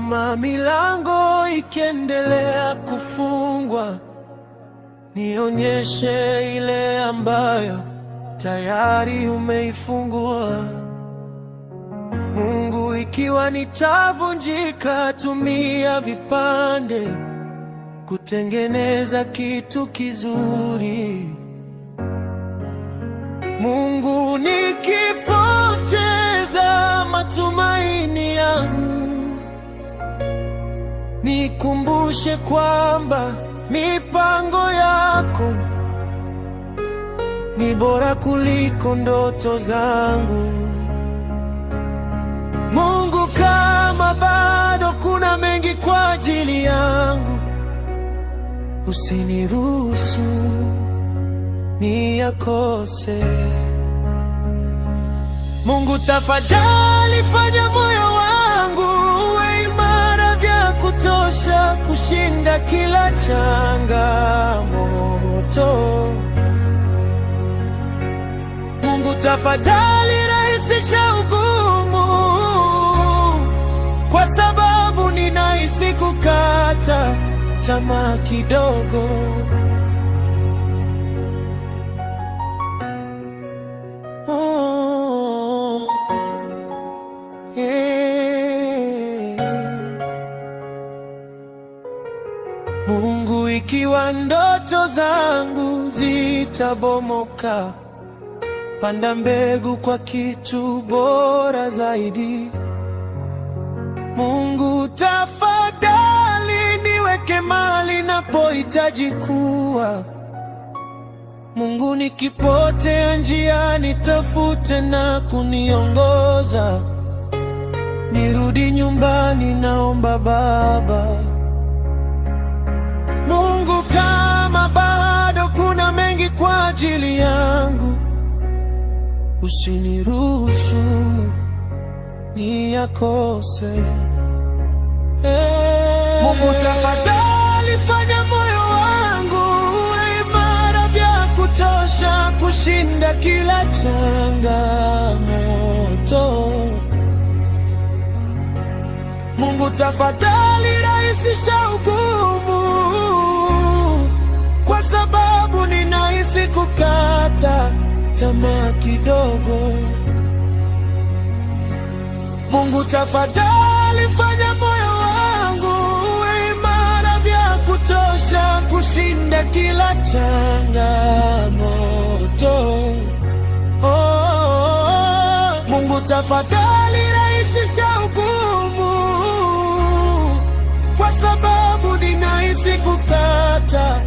kama milango ikiendelea kufungwa, nionyeshe ile ambayo tayari umeifungua. Mungu, ikiwa nitavunjika, tumia vipande kutengeneza kitu kizuri. Mungu, nikipoteza matumaini yangu, nikumbushe kwamba mipango yako ni bora kuliko ndoto zangu. Mungu, kama bado kuna mengi kwa ajili yangu, usiniruhusu niyakose. Mungu, tafadhali fanya moyo wangu uwe imara vya kutosha kushinda kila changamoto. Mungu, tafadhali rahisisha ugumu, kwa sababu ninahisi kukata tamaa kidogo. Mungu, ikiwa ndoto zangu zitabomoka, panda mbegu kwa kitu bora zaidi. Mungu, tafadhali niweke mahali napohitaji kuwa. Mungu, nikipotea njiani, tafute na kuniongoza. Nirudi nyumbani, naomba Baba. Mungu, kama bado kuna mengi kwa ajili yangu, usiniruhusu niyakose. Mungu, tafadhali fanya moyo wangu uwe imara vya kutosha kushinda kila changamoto. Mungu, tafadhali rahisisha ugumu, kwa sababu ninahisi kukata tamaa kidogo. Mungu, tafadhali fanya moyo wangu uwe imara vya kutosha kushinda kila changamoto. Mungu, tafadhali